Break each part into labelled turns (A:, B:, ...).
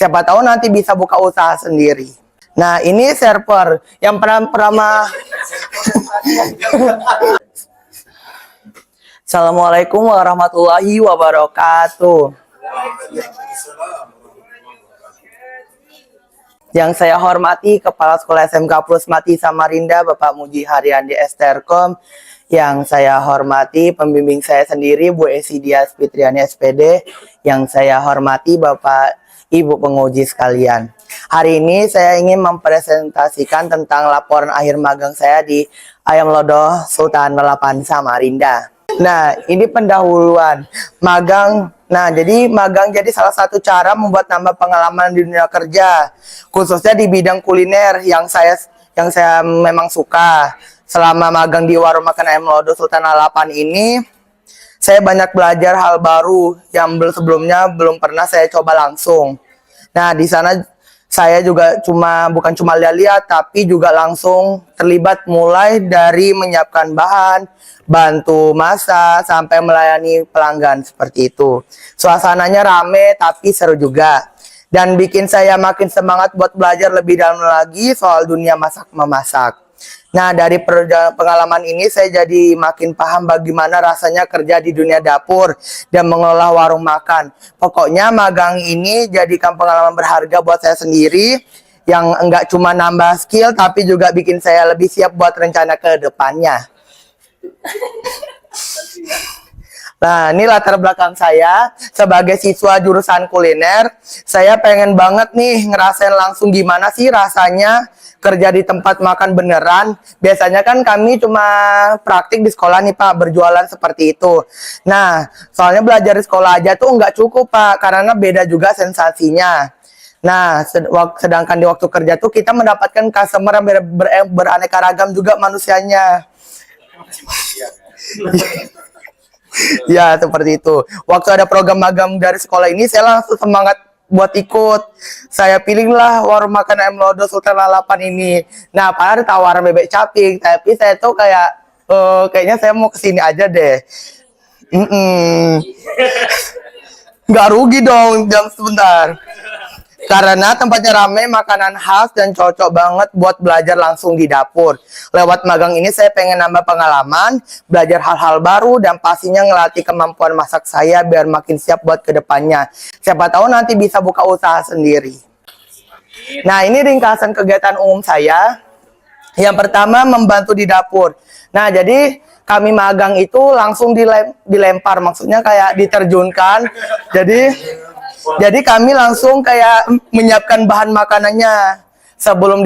A: Siapa tahu nanti bisa buka usaha sendiri. Nah, ini server yang pernah Assalamualaikum warahmatullahi wabarakatuh. Yang saya hormati Kepala Sekolah SMK Plus Mati Samarinda, Bapak Muji Haryandi Esterkom. Yang saya hormati pembimbing saya sendiri, Bu Esi Dias Fitriani SPD. Yang saya hormati Bapak Ibu penguji sekalian. Hari ini saya ingin mempresentasikan tentang laporan akhir magang saya di Ayam Lodoh Sultan Melapan Samarinda. Nah, ini pendahuluan magang. Nah, jadi magang jadi salah satu cara membuat nambah pengalaman di dunia kerja, khususnya di bidang kuliner yang saya memang suka. Selama magang di warung makan Ayam Lodoh Sultan Melapan ini, saya banyak belajar hal baru yang sebelumnya belum pernah saya coba langsung. Nah, di sana saya juga bukan cuma lihat-lihat, tapi juga langsung terlibat mulai dari menyiapkan bahan, bantu masak, sampai melayani pelanggan seperti itu. Suasananya rame tapi seru juga. Dan bikin saya makin semangat buat belajar lebih dalam lagi soal dunia masak-memasak. Nah, dari pengalaman ini saya jadi makin paham bagaimana rasanya kerja di dunia dapur dan mengelola warung makan. Pokoknya magang ini jadikan pengalaman berharga buat saya sendiri yang enggak cuma nambah skill tapi juga bikin saya lebih siap buat rencana ke depannya. Nah, ini latar belakang saya sebagai siswa jurusan kuliner. Saya pengen banget nih ngerasain langsung gimana sih rasanya kerja di tempat makan beneran. Biasanya kan kami cuma praktik di sekolah nih Pak, berjualan seperti itu. Nah, soalnya belajar di sekolah aja tuh nggak cukup Pak, karena beda juga sensasinya. Nah, sedangkan di waktu kerja tuh kita mendapatkan customer yang beraneka ragam juga manusianya. Ya, seperti itu. Waktu ada program magang dari sekolah ini, saya langsung semangat buat ikut. Saya pilihlah warung makan Ayam Lodoh Sultan Melapan ini. Nah, padahal tawaran bebek caping, tapi saya tuh kayaknya saya mau kesini aja deh. Nggak rugi dong, jam sebentar. Karena tempatnya ramai, makanan khas, dan cocok banget buat belajar langsung di dapur. Lewat magang ini saya pengen nambah pengalaman, belajar hal-hal baru, dan pastinya ngelatih kemampuan masak saya biar makin siap buat kedepannya. Siapa tahu nanti bisa buka usaha sendiri. Nah, ini ringkasan kegiatan umum saya. Yang pertama, membantu di dapur. Nah, jadi kami magang itu langsung dilempar, maksudnya kayak diterjunkan. Jadi kami langsung kayak menyiapkan bahan makanannya sebelum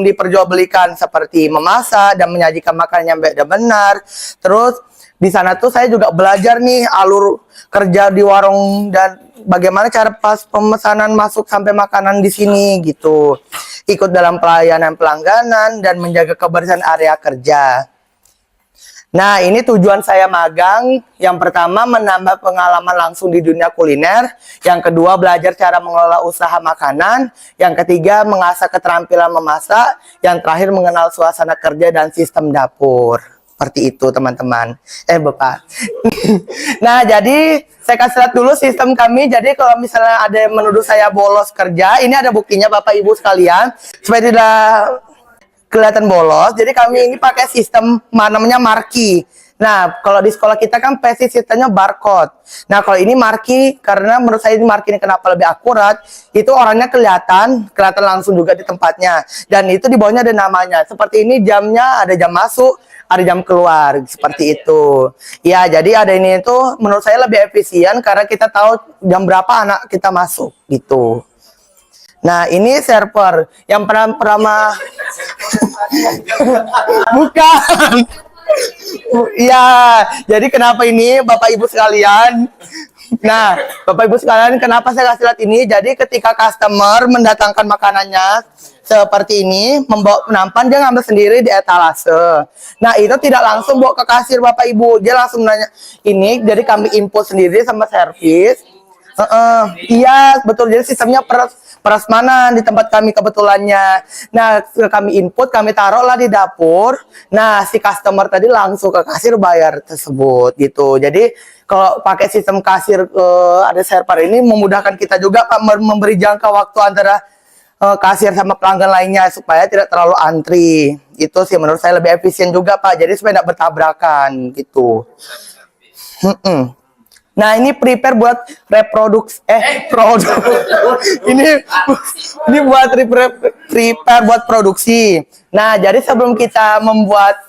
A: diperjualbelikan, seperti memasak dan menyajikan makanan yang benar. Terus di sana tuh saya juga belajar nih alur kerja di warung dan bagaimana cara pas pemesanan masuk sampai makanan di sini gitu. Ikut dalam pelayanan pelangganan dan menjaga kebersihan area kerja. Nah, ini tujuan saya magang. Yang pertama, menambah pengalaman langsung di dunia kuliner. Yang kedua, belajar cara mengelola usaha makanan. Yang ketiga, mengasah keterampilan memasak. Yang terakhir, mengenal suasana kerja dan sistem dapur. Seperti itu, teman-teman. Bapak. Nah, jadi saya kasih lihat dulu sistem kami. Jadi kalau misalnya ada yang menuduh saya bolos kerja, ini ada buktinya Bapak Ibu sekalian. Supaya tidak kelihatan bolos, jadi kami ini pakai sistem namanya marki. Nah, kalau di sekolah kita kan PSI sistemnya barcode. Nah, kalau ini marki, karena menurut saya ini marki ini kenapa lebih akurat, itu orangnya kelihatan langsung juga di tempatnya. Dan itu di bawahnya ada namanya. Seperti ini jamnya, ada jam masuk, ada jam keluar, seperti itu. Ya, jadi ada ini itu menurut saya lebih efisien karena kita tahu jam berapa anak kita masuk, gitu. Nah, ini server yang pernah bukan. Iya, jadi kenapa ini Bapak Ibu sekalian? Nah, Bapak Ibu sekalian, kenapa saya kasih lihat ini? Jadi ketika customer mendatangkan makanannya seperti ini, membawa penampan, dia ngambil sendiri di etalase. Nah, itu tidak langsung bawa ke kasir Bapak Ibu, dia langsung nanya ini. Jadi kami input sendiri sama servis. Iya, betul. Jadi sistemnya prasmanan di tempat kami kebetulannya. Nah, kami input, kami taruhlah di dapur. Nah, si customer tadi langsung ke kasir bayar tersebut gitu. Jadi kalau pakai sistem kasir ada server ini memudahkan kita juga Pak, memberi jangka waktu antara kasir sama pelanggan lainnya supaya tidak terlalu antri. Itu sih menurut saya lebih efisien juga Pak. Jadi supaya tidak bertabrakan gitu. Nah ini prepare buat reproduksi produk. ini buat prepare buat produksi. Nah jadi sebelum kita membuat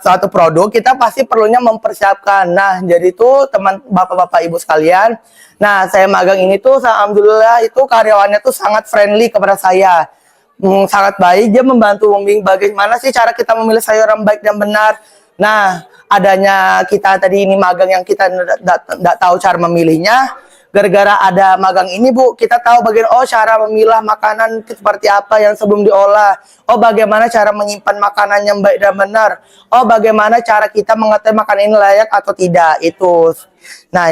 A: suatu produk, kita pasti perlunya mempersiapkan. Nah, jadi itu teman bapak-bapak ibu sekalian. Nah, saya magang ini tuh, alhamdulillah itu karyawannya tuh sangat friendly kepada saya. Sangat baik, dia membantu membimbing bagaimana sih cara kita memilih sayuran baik dan benar. Nah, adanya kita tadi ini magang yang kita tidak tahu cara memilihnya. Gara-gara ada magang ini Bu, kita tahu bagian cara memilah makanan seperti apa yang sebelum diolah. Bagaimana cara menyimpan makanan yang baik dan benar. Bagaimana cara kita mengetahui makanan ini layak atau tidak. Itu. Nah,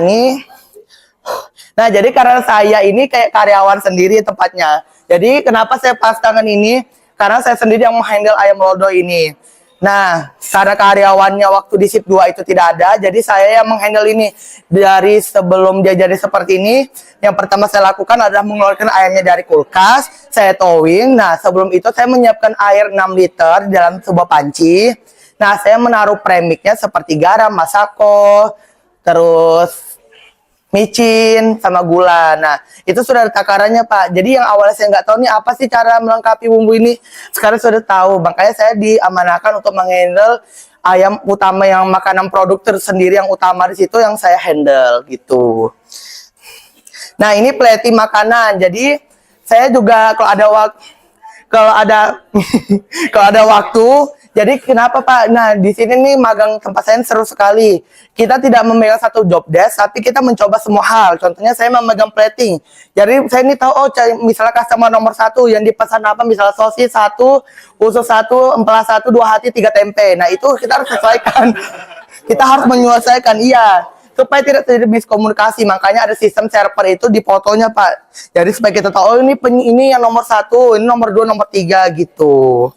A: jadi karena saya ini kayak karyawan sendiri tempatnya. Jadi kenapa saya pas tangan ini? Karena saya sendiri yang menghandle ayam lodo ini. Nah, karena karyawannya waktu di shift 2 itu tidak ada, jadi saya yang menghandle ini. Dari sebelum dia jadi seperti ini, yang pertama saya lakukan adalah mengeluarkan airnya dari kulkas, saya towing. Nah, sebelum itu saya menyiapkan air 6 liter di dalam sebuah panci. Nah, saya menaruh premixnya seperti garam, masako, terus micin sama gula. Nah, itu sudah ada takarannya Pak. Jadi yang awalnya saya nggak tahu nih apa sih cara melengkapi bumbu ini. Sekarang sudah tahu. Makanya saya diamanahkan untuk menghandle ayam utama yang makanan produk tersendiri yang utama di situ yang saya handle gitu. Nah, ini plating makanan. Jadi saya juga kalau ada waktu. Jadi kenapa Pak? Nah di sini nih magang tempat saya seru sekali. Kita tidak memegang satu job desk, tapi kita mencoba semua hal. Contohnya saya memegang plating. Jadi saya ini tahu, misalnya customer nomor 1 yang dipesan apa, misalnya sosis 1, usus 1, emplas 1, 2 hati, 3 tempe. Nah itu kita harus sesuaikan. Kita harus menyelesaikan, iya. Supaya tidak terjadi miskomunikasi, makanya ada sistem server itu di fotonya Pak. Jadi supaya kita tahu, ini yang nomor 1, ini nomor 2, nomor 3 gitu.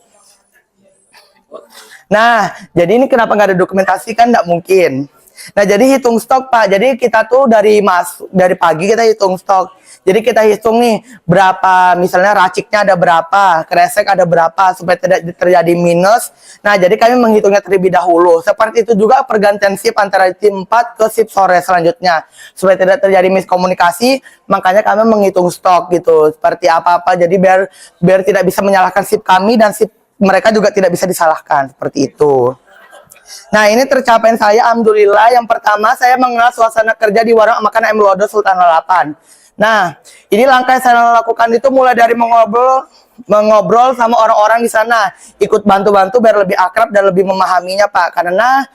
A: Nah, jadi ini kenapa nggak ada dokumentasi kan nggak mungkin. Nah, jadi hitung stok Pak. Jadi kita tuh dari pagi kita hitung stok. Jadi kita hitung nih berapa, misalnya raciknya ada berapa, kresek ada berapa supaya tidak terjadi minus. Nah, jadi kami menghitungnya terlebih dahulu. Seperti itu juga pergantian shift antara tim 4 ke shift sore selanjutnya. Supaya tidak terjadi miskomunikasi, makanya kami menghitung stok gitu. Seperti apa-apa. Jadi biar tidak bisa menyalahkan shift kami dan shift mereka juga tidak bisa disalahkan, seperti itu. Nah, ini tercapaian saya, alhamdulillah. Yang pertama, saya mengenal suasana kerja di warung makan ayam lodo Sultan 8. Nah, ini langkah yang saya lakukan itu mulai dari mengobrol sama orang-orang di sana, ikut bantu-bantu biar lebih akrab dan lebih memahaminya Pak. Karena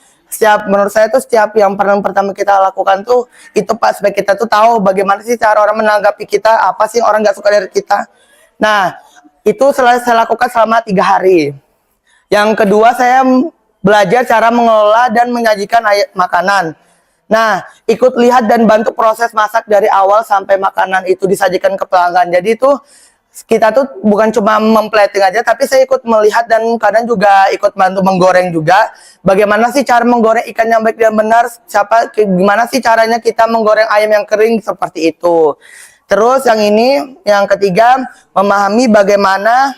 A: menurut saya tuh setiap yang pertama kita lakukan tuh itu Pak, supaya kita tuh tahu bagaimana sih cara orang menanggapi kita, apa sih orang nggak suka dari kita. Nah, itu saya lakukan selama 3 hari. Yang kedua, saya belajar cara mengelola dan menyajikan makanan. Nah, ikut lihat dan bantu proses masak dari awal sampai makanan itu disajikan ke pelanggan. Jadi itu kita tuh bukan cuma memplating aja, tapi saya ikut melihat dan kadang juga ikut bantu menggoreng juga. Bagaimana sih cara menggoreng ikan yang baik dan benar? Gimana sih caranya kita menggoreng ayam yang kering seperti itu. Terus yang ketiga, memahami bagaimana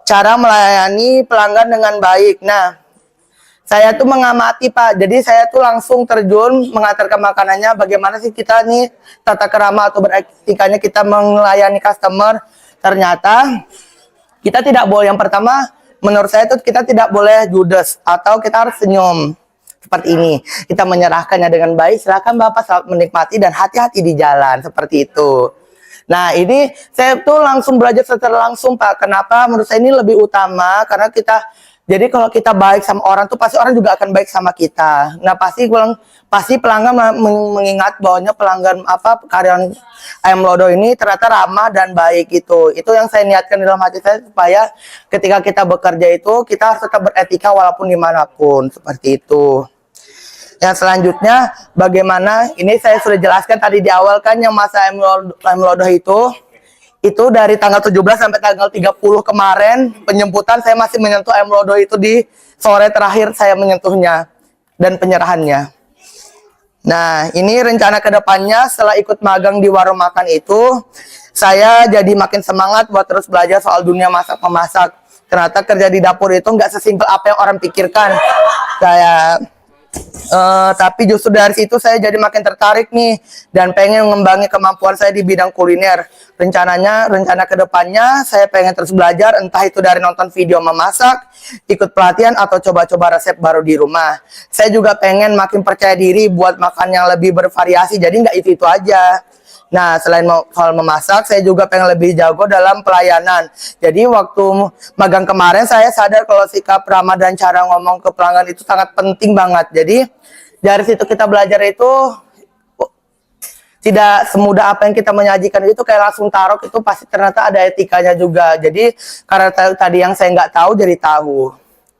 A: cara melayani pelanggan dengan baik. Nah, saya tuh mengamati Pak, jadi saya tuh langsung terjun mengantarkan makanannya. Bagaimana sih kita nih tata kerama atau beretikanya kita melayani customer. Ternyata kita tidak boleh, yang pertama menurut saya tuh kita tidak boleh judes atau kita harus senyum. Seperti ini, kita menyerahkannya dengan baik. Silakan Bapak selamat menikmati dan hati-hati di jalan, seperti itu. Nah, ini saya tuh langsung belajar secara langsung Pak. Kenapa? Menurut saya ini lebih utama karena jadi kalau kita baik sama orang tuh pasti orang juga akan baik sama kita. Nah, pasti pelanggan mengingat bahwa pelanggan karyawan ayam lodo ini ternyata ramah dan baik gitu. Itu yang saya niatkan dalam hati saya supaya ketika kita bekerja itu kita harus tetap beretika walaupun dimanapun, seperti itu. Yang selanjutnya, bagaimana, ini saya sudah jelaskan tadi di awal kan yang masa ayam lodo itu dari tanggal 17 sampai tanggal 30 kemarin penjemputan saya masih menyentuh ayam lodo itu di sore terakhir saya menyentuhnya. dan penyerahannya. Nah, ini rencana kedepannya setelah ikut magang di warung makan itu, saya jadi makin semangat buat terus belajar soal dunia masak-memasak. Ternyata kerja di dapur itu nggak sesimpel apa yang orang pikirkan. Tapi justru dari situ saya jadi makin tertarik nih dan pengen mengembangin kemampuan saya di bidang kuliner. Rencana kedepannya saya pengen terus belajar, entah itu dari nonton video memasak, ikut pelatihan, atau coba-coba resep baru di rumah. Saya juga pengen makin percaya diri buat makan yang lebih bervariasi, jadi nggak itu-itu aja. Nah, selain soal memasak, saya juga pengen lebih jago dalam pelayanan. Jadi waktu magang kemarin saya sadar kalau sikap ramah dan cara ngomong ke pelanggan itu sangat penting banget. Jadi dari situ kita belajar itu tidak semudah apa yang kita menyajikan itu kayak langsung taruh, itu pasti ternyata ada etikanya juga. Jadi karena tadi yang saya nggak tahu jadi tahu.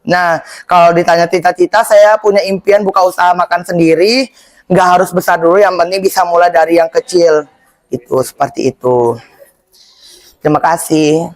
A: Nah, kalau ditanya cita-cita, saya punya impian buka usaha makan sendiri. Nggak harus besar dulu, yang penting bisa mulai dari yang kecil. Itu seperti itu. Terima kasih.